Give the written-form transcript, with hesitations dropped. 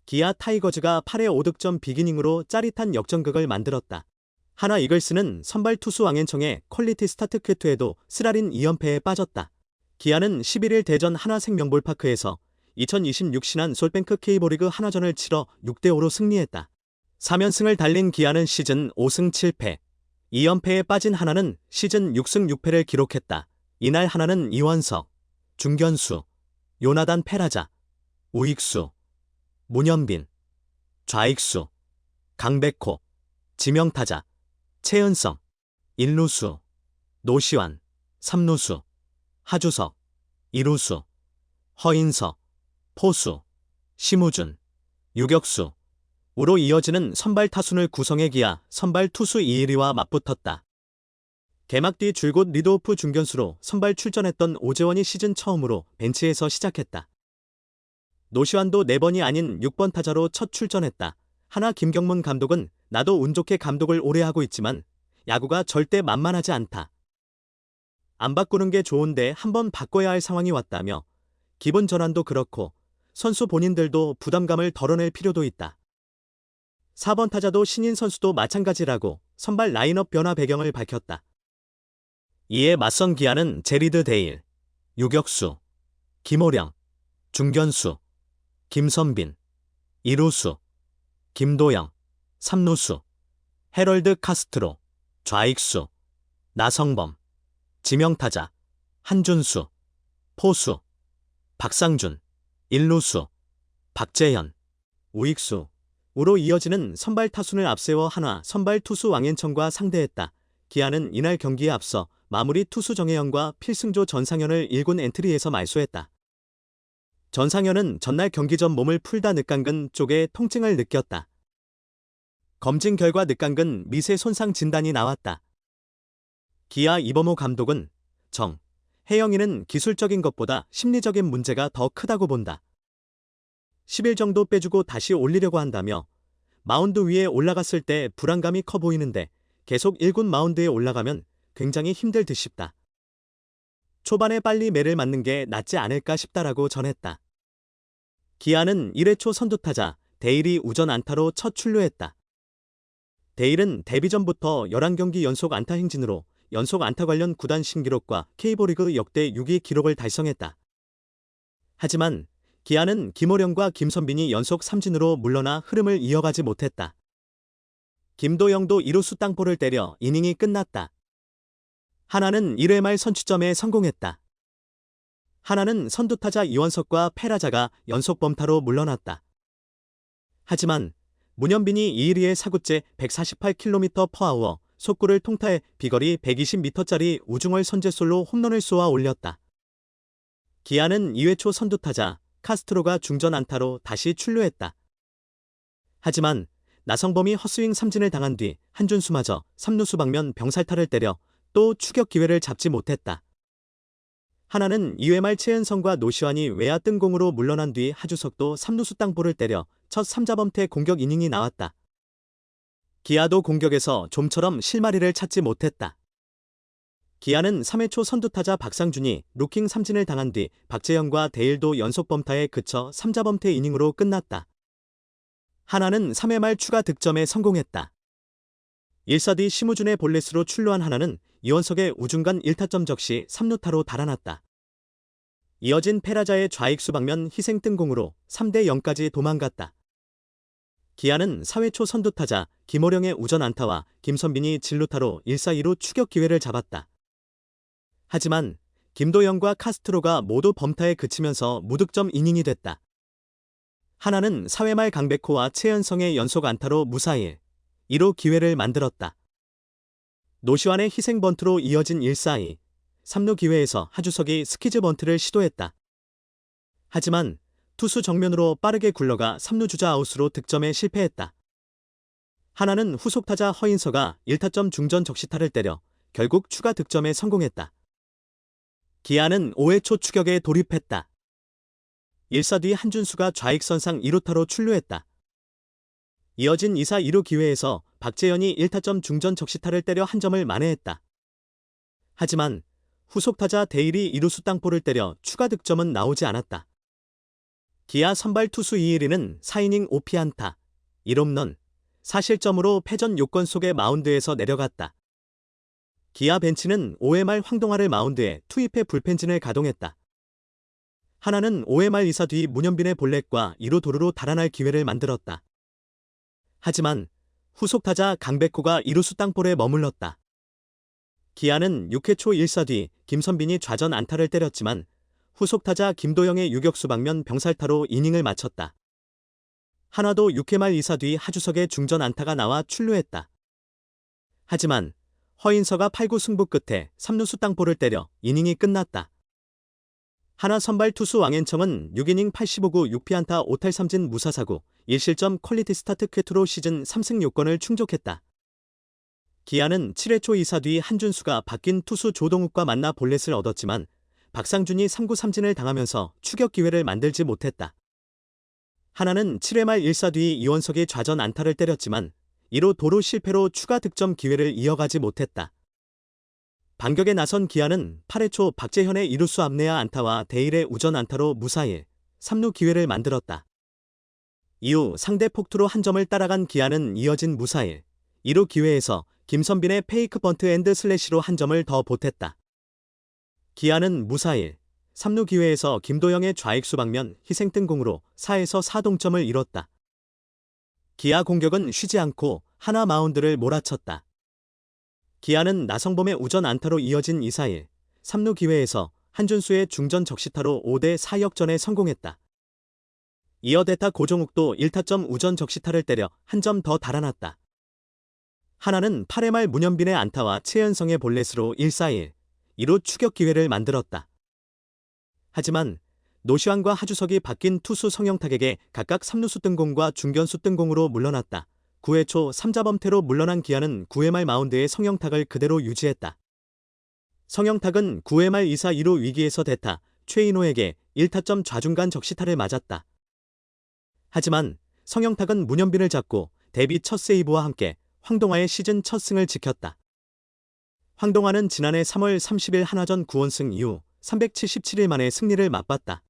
기아 타이거즈가 8회 5득점 비기닝으로 짜릿한 역전극을 만들었다. 하나 이글스는 선발 투수 왕앤청의 퀄리티 스타트 쾌투에도 쓰라린 2연패에 빠졌다. 기아는 11일 대전 하나생명볼파크에서 2026 신한 솔뱅크 K리그 하나전을 치러 6대5로 승리했다. 3연승을 달린 기아는 시즌 5승 7패, 2연패에 빠진 하나는 시즌 6승 6패를 기록했다. 이날 하나는 이원석, 중견수, 요나단 페라자, 우익수, 문현빈, 좌익수, 강백호, 지명타자, 최은성, 1루수, 노시환, 3루수, 하주석, 2루수, 허인서, 포수, 심우준, 유격수, 우로 이어지는 선발 타순을 구성해 기아 선발 투수 이일이와 맞붙었다. 개막 뒤 줄곧 리드오프 중견수로 선발 출전했던 오재원이 시즌 처음으로 벤치에서 시작했다. 노시환도 4번이 아닌 6번 타자로 첫 출전했다. 하나 김경문 감독은 나도 운 좋게 감독을 오래 하고 있지만 야구가 절대 만만하지 않다. 안 바꾸는 게 좋은데 한번 바꿔야 할 상황이 왔다며 기분 전환도 그렇고 선수 본인들도 부담감을 덜어낼 필요도 있다. 4번 타자도 신인 선수도 마찬가지라고 선발 라인업 변화 배경을 밝혔다. 이에 맞선 기아는 제리드 데일, 유격수, 김호령, 중견수, 김선빈, 2루수, 김도영, 3루수, 해럴드 카스트로, 좌익수, 나성범, 지명타자, 한준수, 포수, 박상준, 1루수, 박재현, 우익수, 우로 이어지는 선발 타순을 앞세워 한화 선발 투수 왕앤청과 상대했다. 기아는 이날 경기에 앞서 마무리 투수 정혜영과 필승조 전상현을 1군 엔트리에서 말소했다. 전상현은 전날 경기 전 몸을 풀다 늑강근 쪽에 통증을 느꼈다. 검진 결과 늑강근 미세 손상 진단이 나왔다. 기아 이범호 감독은 혜영이는 기술적인 것보다 심리적인 문제가 더 크다고 본다. 10일 정도 빼주고 다시 올리려고 한다며 마운드 위에 올라갔을 때 불안감이 커 보이는데 계속 1군 마운드에 올라가면 굉장히 힘들 듯 싶다. 초반에 빨리 매를 맞는 게 낫지 않을까 싶다라고 전했다. 기아는 1회 초 선두타자 데일이 우전 안타로 첫 출루했다. 데일은 데뷔 전부터 11경기 연속 안타 행진으로 연속 안타 관련 구단 신기록과 K리그 역대 6위 기록을 달성했다. 하지만 기아는 김호령과 김선빈이 연속 삼진으로 물러나 흐름을 이어가지 못했다. 김도영도 2루수 땅볼을 때려 이닝이 끝났다. 하나는 1회 말 선취점에 성공했다. 하나는 선두타자 이원석과 페라자가 연속 범타로 물러났다. 하지만 문현빈이 2-1-2의 사구째 148km/h 속구를 통타해 비거리 120m짜리 우중얼 선제솔로 홈런을 쏘아 올렸다. 기아는 2회 초 선두타자 카스트로가 중전 안타로 다시 출루했다. 하지만 나성범이 헛스윙 삼진을 당한 뒤 한준수마저 3루수 방면 병살타를 때려 또 추격 기회를 잡지 못했다. 하나는 2회 말 최은성과 노시환이 외야 뜬공으로 물러난 뒤 하주석도 3루수 땅볼을 때려 첫 3자범퇴 공격 이닝이 나왔다. 기아도 공격에서 좀처럼 실마리를 찾지 못했다. 기아는 3회 초 선두타자 박상준이 루킹 삼진을 당한 뒤 박재현과 데일도 연속 범타에 그쳐 3자범퇴 이닝으로 끝났다. 하나는 3회 말 추가 득점에 성공했다. 1사 뒤 심우준의 볼넷으로 출루한 하나는 이원석의 우중간 1타점 적시 3루타로 달아났다. 이어진 페라자의 좌익수 방면 희생 뜬공으로 3대0까지 도망갔다. 기아는 4회 초 선두타자 김호령의 우전 안타와 김선빈이 진루타로 1사2루 추격 기회를 잡았다. 하지만 김도영과 카스트로가 모두 범타에 그치면서 무득점 이닝이 됐다. 하나는 4회 말 강백호와 최은성의 연속 안타로 무사히 2루 기회를 만들었다. 노시환의 희생 번트로 이어진 1사2, 3루 기회에서 하주석이 스키즈 번트를 시도했다. 하지만 투수 정면으로 빠르게 굴러가 3루 주자 아웃으로 득점에 실패했다. 하나는 후속타자 허인서가 1타점 중전 적시타를 때려 결국 추가 득점에 성공했다. 기아는 5회 초 추격에 돌입했다. 1사 뒤 한준수가 좌익선상 2루타로 출루했다. 이어진 2사 2루 기회에서 박재현이 1타점 중전 적시타를 때려 한 점을 만회했다. 하지만 후속타자 데일이 2루수 땅볼을 때려 추가 득점은 나오지 않았다. 기아 선발 투수 이일이는 4이닝 5피안타, 1홈런, 4실점으로 패전 요건 속의 마운드에서 내려갔다. 기아 벤치는 5회 말 황동하를 마운드에 투입해 불펜진을 가동했다. 하나는 5회 말 2사 뒤 문현빈의 볼넷과 2루 도루로 달아날 기회를 만들었다. 하지만 후속 타자 강백호가 2루수 땅볼에 머물렀다. 기아는 6회 초 1사 뒤 김선빈이 좌전 안타를 때렸지만 후속 타자 김도영의 유격수 방면 병살타로 이닝을 마쳤다. 한화도 6회 말 2사 뒤 하주석의 중전 안타가 나와 출루했다. 하지만 허인서가 8구 승부 끝에 3루수 땅볼을 때려 이닝이 끝났다. 하나 선발 투수 왕앤청은 6이닝 85구 6피안타 5탈3진 무사사구 1실점 퀄리티 스타트 쾌투로 시즌 3승 요건을 충족했다. 기아는 7회 초 2사 뒤 한준수가 바뀐 투수 조동욱과 만나 볼넷을 얻었지만 박상준이 3구 3진을 당하면서 추격 기회를 만들지 못했다. 하나는 7회 말 1사 뒤 이원석이 좌전 안타를 때렸지만 2루 도루 실패로 추가 득점 기회를 이어가지 못했다. 반격에 나선 기아는 8회 초 박재현의 2루수 앞내야 안타와 대일의 우전 안타로 무사히 3루 기회를 만들었다. 이후 상대 폭투로 한 점을 따라간 기아는 이어진 무사히 2루 기회에서 김선빈의 페이크 번트 앤드 슬래시로 한 점을 더 보탰다. 기아는 무사히 3루 기회에서 김도영의 좌익수 방면 희생뜬공으로 4에서 4동점을 이뤘다. 기아 공격은 쉬지 않고 하나 마운드를 몰아쳤다. 기아는 나성범의 우전 안타로 이어진 2사1, 3루 기회에서 한준수의 중전 적시타로 5대4 역전에 성공했다. 이어 대타 고종욱도 1타점 우전 적시타를 때려 한 점 더 달아났다. 하나는 8회 말 문현빈의 안타와 최연성의 볼넷으로 1사1, 2루 추격 기회를 만들었다. 하지만 노시환과 하주석이 바뀐 투수 성영탁에게 각각 3루수 뜬공과 중견수 뜬공으로 물러났다. 9회 초 3자범퇴로 물러난 기아는 9회 말 마운드에 성영탁을 그대로 유지했다. 성영탁은 9회 말 2사 2루 위기에서 대타 최인호에게 1타점 좌중간 적시타를 맞았다. 하지만 성영탁은 문현빈을 잡고 데뷔 첫 세이브와 함께 황동하의 시즌 첫 승을 지켰다. 황동하는 지난해 3월 30일 한화전 9원승 이후 377일 만에 승리를 맛봤다.